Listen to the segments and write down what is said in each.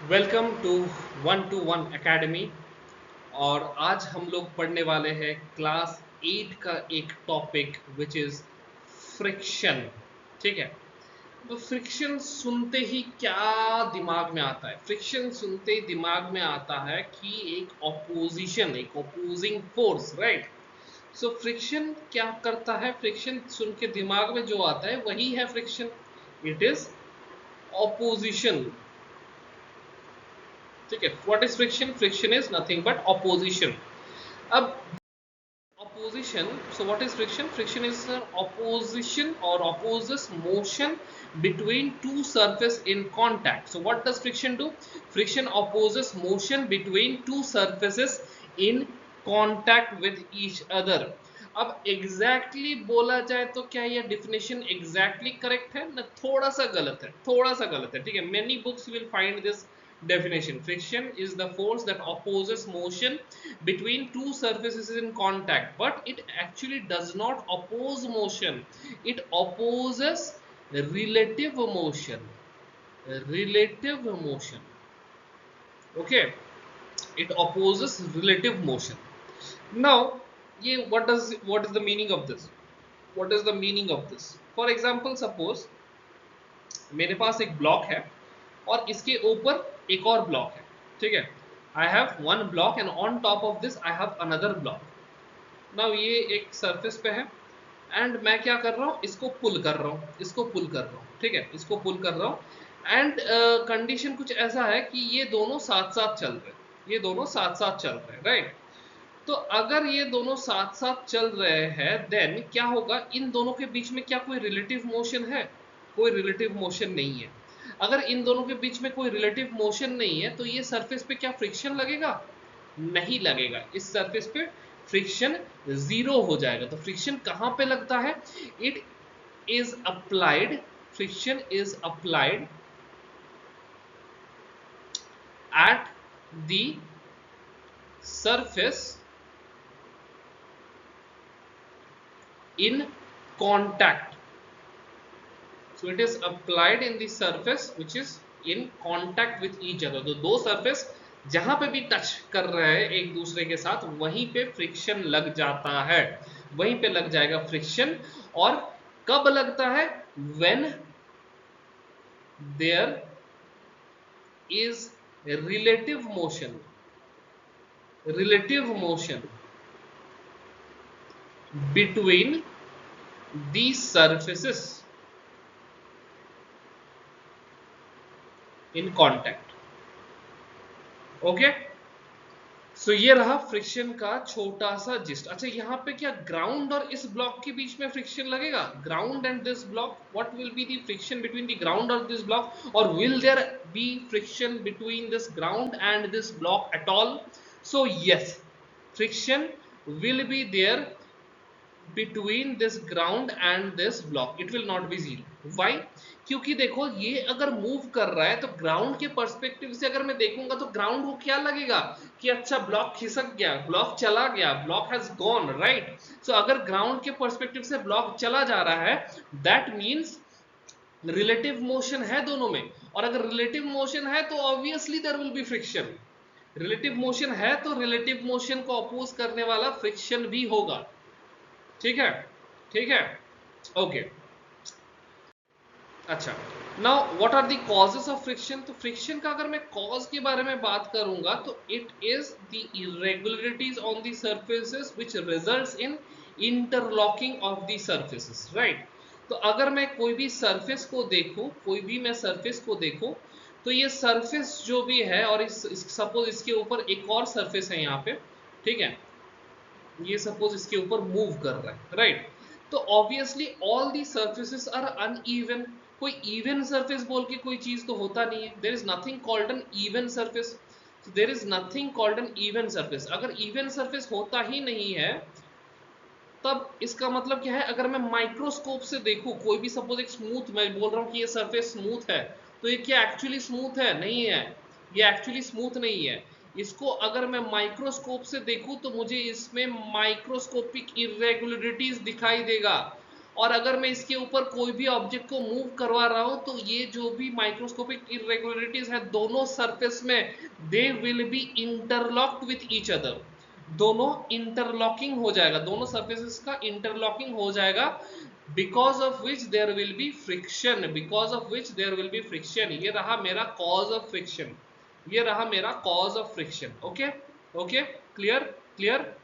Welcome to one academy. और आज हम लोग पढ़ने वाले हैं क्लास 8 का एक टॉपिक विच इज फ्रिक्शन। ठीक है। तो फ्रिक्शन सुनते ही क्या दिमाग में आता है? फ्रिक्शन सुनते ही दिमाग में आता है कि एक ऑपोजिशन, एक opposing force, right. So friction क्या करता है? फ्रिक्शन सुन के दिमाग में जो आता है वही है फ्रिक्शन। It is opposition. ठीक है। What is friction? Friction is nothing but opposition. अब opposition, so what is friction? Friction is an opposition or opposes motion between two surface in contact. So what does friction do? Friction opposes motion between two surfaces in contact with each other. अब exactly बोला जाए तो क्या यह definition exactly correct है ना? थोड़ा सा गलत है, थोड़ा सा गलत है। ठीक है। Many books will find this definition. Friction is the force that opposes motion between two surfaces in contact, but it actually does not oppose motion. It opposes relative motion. Relative motion. Okay. It opposes relative motion. Now, ये what is the meaning of this? What is the meaning of this? For example, suppose मेरे पास एक block है और इसके ऊपर एक और block है। ठीक है। I have one block and on top of this I have another block. Now ये एक सरफेस पे है एंड मैं क्या कर रहा हूँ? इसको पुल कर रहा हूँ, इसको पुल कर रहा हूँ। ठीक है। इसको पुल कर रहा हूँ एंड कंडीशन कुछ ऐसा है कि ये दोनों साथ साथ चल रहे हैं, ये दोनों साथ साथ चल रहे हैं, राइट। तो अगर ये दोनों साथ साथ चल रहे हैं देन क्या होगा? इन दोनों के बीच में क्या कोई रिलेटिव मोशन है? कोई रिलेटिव मोशन नहीं है। अगर इन दोनों के बीच में कोई रिलेटिव मोशन नहीं है तो ये सरफेस पे क्या फ्रिक्शन लगेगा? नहीं लगेगा। इस सरफेस पे फ्रिक्शन जीरो हो जाएगा। तो फ्रिक्शन कहां पे लगता है? It is applied, friction is applied at the surface in contact. So it is applied in the surface which is in contact with each other. तो दो सरफेस जहां पे भी टच कर रहे हैं एक दूसरे के साथ वहीं पे फ्रिक्शन लग जाता है, वहीं पे लग जाएगा फ्रिक्शन। और कब लगता है? when there is relative motion, relative motion between these surfaces in contact. Okay. So ये रहा फ्रिक्शन का छोटा सा जिस्ट। अच्छा, यहाँ पे क्या ग्राउंड और इस ब्लॉक के बीच में फ्रिक्शन लगेगा? Ground and this block, what will be the friction between the ground और दिस ब्लॉक? और will there be friction between this ground and this block at all? So yes, friction will be there between this ground and this block. It will not be zero. Why? क्योंकि देखो ये अगर move कर रहा है तो ground के perspective से अगर मैं देखूंगा तो ग्राउंड को क्या लगेगा कि अच्छा ब्लॉक खिसक गया, ब्लॉक चला गया, ब्लॉक हैज गॉन, राइट। सो अगर ग्राउंड के पर्सपेक्टिव से ब्लॉक चला जा रहा है दैट मीन्स रिलेटिव मोशन है दोनों में। और अगर रिलेटिव मोशन है तो obviously there will be friction. Relative motion है तो रिलेटिव मोशन को अपोज करने वाला फ्रिक्शन भी होगा। ठीक है, ठीक है। ओके। अच्छा, now what are the causes of friction? तो फ्रिक्शन का अगर मैं कॉज के बारे में बात करूंगा तो it is the irregularities on the surfaces which results in interlocking of the surfaces, right. तो अगर मैं कोई भी सरफेस को देखूं, कोई भी मैं सरफेस को देखूं तो ये सरफेस जो भी है और सपोज इसके ऊपर एक और सरफेस है यहाँ पे। ठीक है। ये सपोज इसके ऊपर मूव कर रहा है, राइट। तो obviously all the surfaces are uneven. कोई इवन सरफेस बोल के कोई चीज तो होता नहीं है। There is nothing called an even surface. There is nothing called an even surface. अगर इवन सरफेस होता ही नहीं है तब इसका मतलब क्या है? अगर मैं माइक्रोस्कोप से देखूं कोई भी सपोज एक स्मूथ, मैं बोल रहा हूं कि ये सरफेस स्मूथ है, तो ये क्या एक्चुअली स्मूथ है? नहीं है, ये एक्चुअली स्मूथ नहीं है। इसको अगर मैं माइक्रोस्कोप से देखूं तो मुझे इसमें माइक्रोस्कोपिक इरेगुलरिटीज दिखाई देगा। और अगर मैं इसके ऊपर कोई भी ऑब्जेक्ट को मूव करवा रहा हूं तो ये जो भी माइक्रोस्कोपिक इरेगुलरिटीज है दोनों सरफेस में they will be interlocked with each other, दोनों इंटरलॉकिंग हो जाएगा, दोनों सरफेसेस का इंटरलॉकिंग हो जाएगा, because of which there will be friction, because of which there will be friction. ये रहा मेरा कॉज ऑफ फ्रिक्शन, ये रहा मेरा cause of friction. Okay okay, clear clear.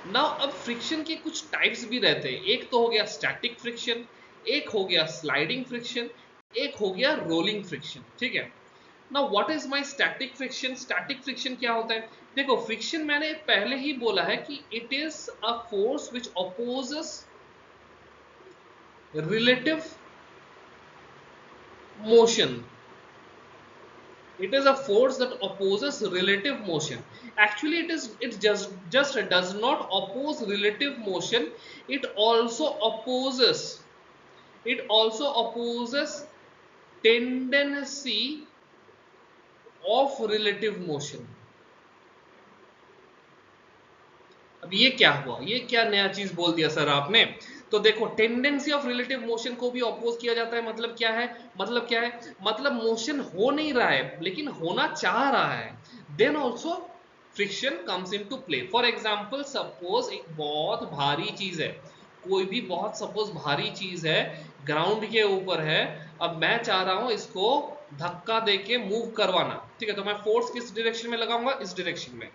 Now अब फ्रिक्शन के कुछ टाइप्स भी रहते हैं, एक तो हो गया स्टैटिक फ्रिक्शन, एक हो गया स्लाइडिंग फ्रिक्शन, एक हो गया रोलिंग फ्रिक्शन, ठीक है। Now what is my static friction? Static friction क्या होता है? देखो फ्रिक्शन मैंने पहले ही बोला है कि it is a force which opposes relative motion, it is a force that opposes relative motion. Actually it just does not oppose relative motion, it also opposes tendency of relative motion. अब ये क्या हुआ, ये क्या नया चीज बोल दिया सर आपने? तो देखो टेंडेंसी ऑफ रिलेटिव मोशन को भी अपोज किया जाता है, मतलब क्या है, मतलब क्या है, मतलब मोशन हो नहीं रहा है लेकिन होना चाह रहा है, then also friction comes in to play. For example suppose एक बहुत भारी चीज है, कोई भी बहुत सपोज भारी चीज है, ग्राउंड के ऊपर है, अब मैं चाह रहा हूं इसको धक्का देके मूव करवाना, ठीक है, तो मैं फोर्स किस डायरेक्शन में लगाऊंगा, इस डायरेक्शन में।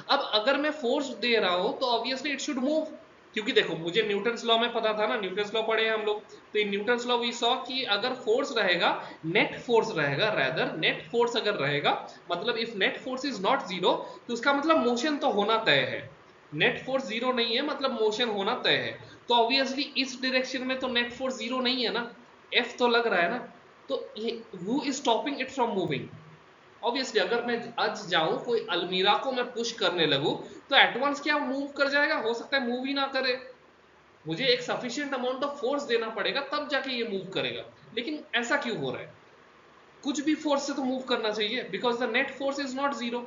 अब अगर मैं फोर्स दे रहा हूं तो ऑब्वियसली इट शुड मूव, क्योंकि देखो मुझे न्यूटन्स लॉ में पता था ना, न्यूटन्स लॉ पढ़े हैं हम लोग, तो इन न्यूटन्स लॉ वी सॉ कि अगर फोर्स रहेगा, नेट फोर्स रहेगा, रेदर नेट फोर्स अगर रहेगा, मतलब if net force is not zero तो उसका मतलब मोशन तो होना तय है, नेट फोर्स जीरो नहीं है मतलब मोशन होना तय है, तो ऑब्वियसली इस डायरेक्शन में तो नेट फोर्स जीरो नहीं है ना, एफ तो लग रहा है ना, तो who is stopping it from moving? Obviously अगर मैं आज जाऊं कोई अलमीरा को मैं पुश करने लगूं तो एटवांस क्या मूव कर जाएगा, हो सकता है मूव ही ना करे, मुझे एक सफिशिएंट अमाउंट ऑफ फोर्स देना पड़ेगा तब जाके ये मूव करेगा, लेकिन ऐसा क्यों हो रहा है? कुछ भी फोर्स से तो मूव करना चाहिए, because the net force is not zero,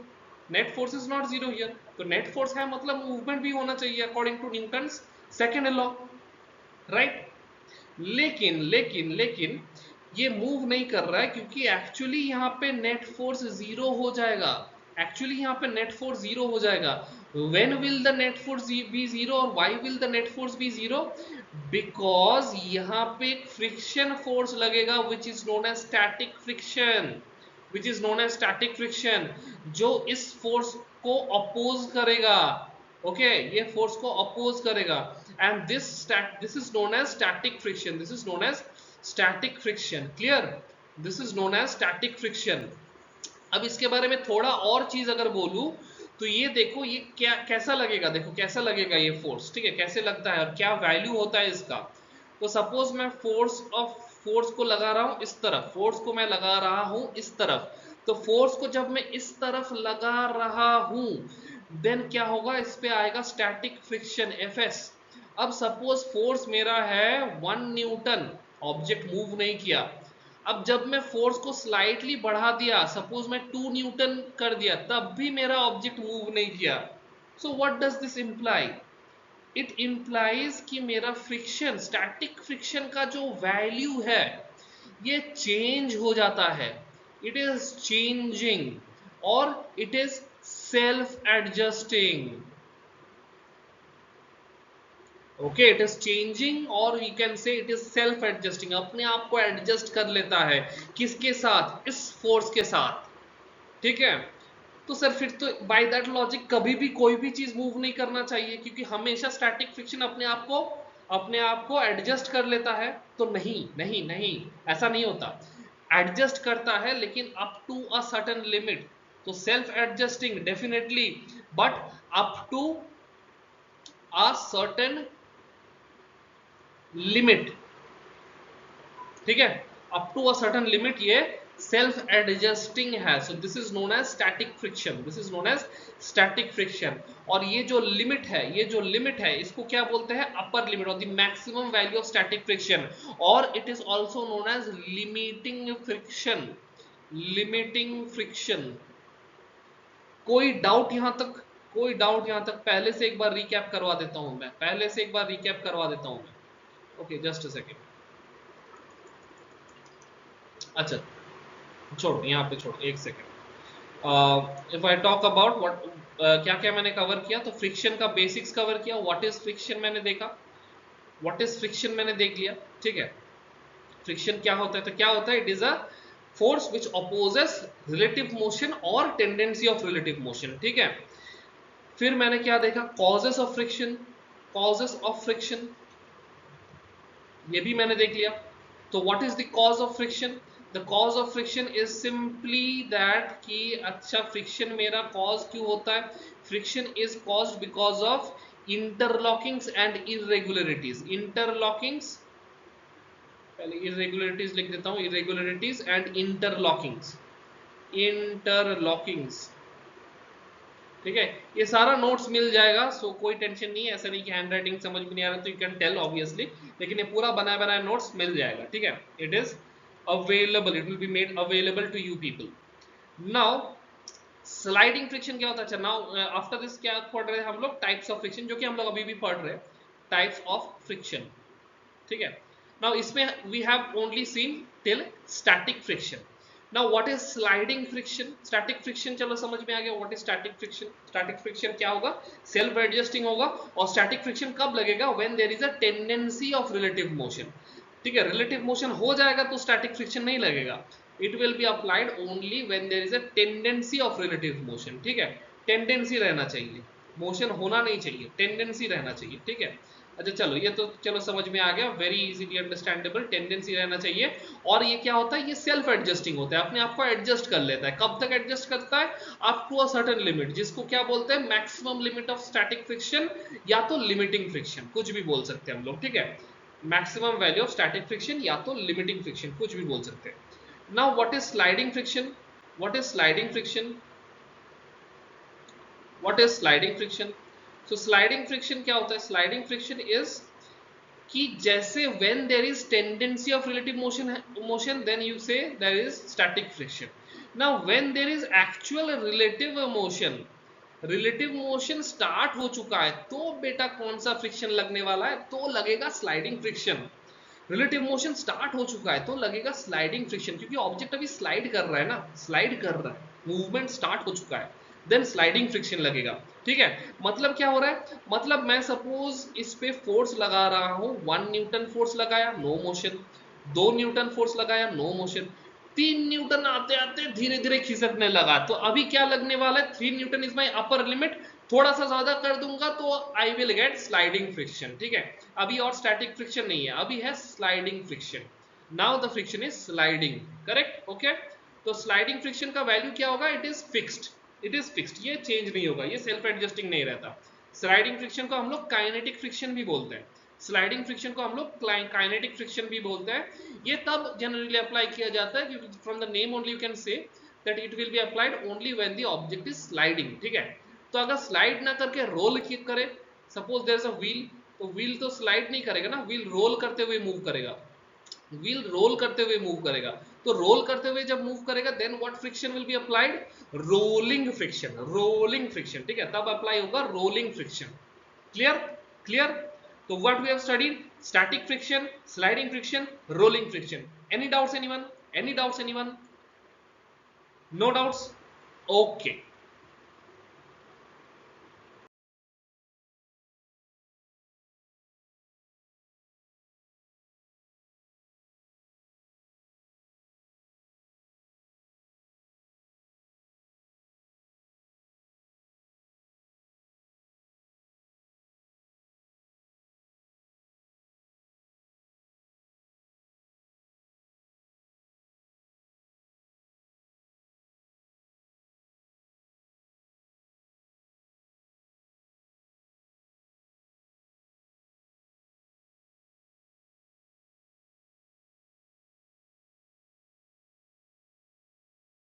net force is not zero here, तो नेट फोर्स है मतलब मूवमेंट भी होना चाहिए according to Newton's second law, right. लेकिन लेकिन लेकिन ये मूव नहीं कर रहा है क्योंकि एक्चुअली यहाँ पे नेट फोर्स जीरो हो जाएगा, एक्चुअली यहाँ पे नेट फोर्स जीरो हो जाएगा। When will the net force be zero और why will the net force be zero? Because यहाँ पे फ्रिक्शन फोर्स लगेगा which is known as static friction, which is known as static friction, जो इस force को oppose करेगा, okay ये force को अपोज करेगा, and this is known as static friction, this is known as static friction, clear, this is known as static friction. अब इसके बारे में थोड़ा और चीज अगर बोलूं तो ये देखो ये क्या कैसा लगेगा, देखो कैसा लगेगा ये फोर्स, ठीक है, कैसे लगता है और क्या वैल्यू होता है इसका। तो सपोज मैं फोर्स को लगा रहा हूं इस तरफ, फोर्स को मैं लगा रहा हूं इस तरफ, तो फोर्स को जब मैं इस तरफ लगा रहा हूं देन क्या होगा, इस पे आएगा स्टैटिक फ्रिक्शन Fs। अब सपोज फोर्स मेरा है 1 न्यूटन, ऑब्जेक्ट मूव नहीं किया, अब जब मैं फोर्स को स्लाइटली बढ़ा दिया, सपोज मैं 2 न्यूटन कर दिया, तब भी मेरा ऑब्जेक्ट मूव नहीं किया। So what does this imply? It implies कि मेरा फ्रिक्शन, स्टैटिक फ्रिक्शन का जो वैल्यू है ये चेंज हो जाता है, इट इज चेंजिंग और it is self adjusting, okay it is changing और you can say it is self adjusting, अपने आप को एडजस्ट कर लेता है, किसके साथ, इस फोर्स के साथ, ठीक है। तो सर फिर तो बाय दैट लॉजिक कभी भी कोई भी चीज मूव नहीं करना चाहिए क्योंकि हमेशा स्टैटिक फ्रिक्शन अपने आप को एडजस्ट कर लेता है, तो नहीं नहीं नहीं, ऐसा नहीं होता, एडजस्ट करता है लेकिन up to a certain limit, तो self adjusting definitely, but up to a certain limit, ठीक है, up to a certain limit ये सेल्फ एडजस्टिंग है, so this is known as static friction, this is known as static friction. और ये जो limit है, ये जो लिमिट है इसको क्या बोलते हैं, अपर लिमिट और the maximum value of static friction, और it is also known as limiting friction, limiting friction. कोई डाउट यहां तक? कोई डाउट यहां तक? पहले से एक बार रिकैप करवा देता हूं मैं, पहले से एक बार रिकैप करवा देता हूं मैं। Okay just a second. अच्छा छोड़, यहाँ पे छोड़, एक second. If I talk about what, क्या क्या मैंने कवर किया, तो फ्रिक्शन का बेसिक्स कवर किया, व्हाट इज फ्रिक्शन मैंने देखा, व्हाट इज फ्रिक्शन मैंने देख लिया, ठीक है। फ्रिक्शन क्या होता है, तो क्या होता है, it is a force which opposes relative motion और टेंडेंसी ऑफ रिलेटिव मोशन, ठीक है। फिर मैंने क्या देखा, causes of friction, causes of friction ये भी मैंने देख लिया। तो what is the cause of friction, the cause of friction is simply that कि अच्छा फ्रिक्शन मेरा कॉज क्यों होता है, friction is caused because of interlockings and irregularities, interlockings, पहले इरेगुलरिटीज लिख देता हूं, इरेगुलरिटीज एंड इंटरलॉकिंग्स, इंटरलॉकिंग्स, ठीक है। ये सारा नोट्स मिल जाएगा, सो कोई टेंशन नहीं है, ऐसा नहीं कि हैंड राइटिंग समझ में नहीं आ रहा तो यू कैन टेल ऑब्वियसली, लेकिन ये पूरा बनाया बनाया नोट्स मिल जाएगा, ठीक है। It is available, it will be made available to you people. Now sliding friction क्या होता है, अच्छा नाउ आफ्टर दिस क्या पढ़ रहे हैं हम लोग, टाइप्स ऑफ फ्रिक्शन, जो कि हम लोग अभी भी पढ़ रहे हैं, टाइप्स ऑफ फ्रिक्शन, ठीक है। नाउ इसमें we have only seen till static friction. Now what is sliding friction, static friction चलो समझ में आ गया, what is static friction. Static friction क्या होगा, सेल्फ एडजस्टिंग होगा, और स्टैटिक फ्रिक्शन कब लगेगा, when there is a tendency of relative motion, ठीक है। रिलेटिव मोशन हो जाएगा तो स्टैटिक फ्रिक्शन नहीं लगेगा, it will be applied only when there is a tendency of relative motion, ठीक है। टेंडेंसी रहना चाहिए, मोशन होना नहीं चाहिए, टेंडेंसी रहना चाहिए, ठीक है। अच्छा चलो ये तो चलो समझ में आ गया, वेरी इजीली अंडरस्टैंडेबल, टेंडेंसी रहना चाहिए। और ये क्या होता है, ये सेल्फ एडजस्टिंग होता है, अपने आप को एडजस्ट कर लेता है, कब तक एडजस्ट करता है, up to a certain limit, जिसको क्या बोलते हैं, maximum limit of static friction, या तो लिमिटिंग फ्रिक्शन, कुछ भी बोल सकते हैं हम लोग, ठीक है। Maximum value of static friction या तो लिमिटिंग फ्रिक्शन, कुछ भी बोल सकते हैं। Now what is sliding friction, what is sliding friction, what is sliding friction. So sliding friction क्या होता है, स्लाइडिंग फ्रिक्शन इज कि जैसे when there is tendency of relative motion then you say there is static friction. Now when there is actual relative motion, relative motion start हो चुका है, तो बेटा कौन सा फ्रिक्शन लगने वाला है, तो लगेगा sliding friction. Relative motion start हो चुका है तो लगेगा स्लाइडिंग फ्रिक्शन, क्योंकि ऑब्जेक्ट अभी स्लाइड कर रहा है ना, स्लाइड कर रहा है, मूवमेंट स्टार्ट हो चुका है, देन स्लाइडिंग फ्रिक्शन लगेगा, ठीक है। मतलब क्या हो रहा है, मतलब मैं सपोज इस पे फोर्स लगा रहा हूं, 1 न्यूटन फोर्स लगाया, नो मोशन, 2 न्यूटन फोर्स लगाया, नो मोशन, 3 न्यूटन आते आते धीरे धीरे खिसकने लगा, तो अभी क्या लगने वाला है, 3 Newton is my upper limit, थोड़ा सा ज्यादा कर दूंगा तो I will get sliding friction, ठीक है। अभी और स्टैटिक फ्रिक्शन नहीं है, अभी है sliding friction. Now the friction is sliding, correct, okay. तो स्लाइडिंग फ्रिक्शन का वैल्यू क्या होगा, it is fixed, it is fixed, ये चेंज नहीं होगा, ये सेल्फ एडजस्टिंग नहीं रहता। स्लाइडिंग फ्रिक्शन को हम लोग काइनेटिक फ्रिक्शन भी बोलते हैं, स्लाइडिंग फ्रिक्शन को हम लोग काइनेटिक फ्रिक्शन भी बोलते हैं। ये तब जनरली अप्लाई किया जाता है क्योंकि from the name only you can say that it will be applied only when the object is sliding, ठीक है। तो अगर स्लाइड ना करके रोल करे, suppose there is a wheel, तो व्हील तो स्लाइड नहीं करेगा ना, व्हील रोल करते हुए मूव करेगा, व्हील रोल करते हुए मूव करेगा, तो रोल करते हुए जब मूव करेगा then what friction will be applied, rolling friction, rolling friction, ठीक है, तब अप्लाई होगा रोलिंग फ्रिक्शन। Clear, clear. तो what we have studied, static friction, sliding friction, rolling friction. Any doubts anyone, any doubts anyone, no doubts, okay.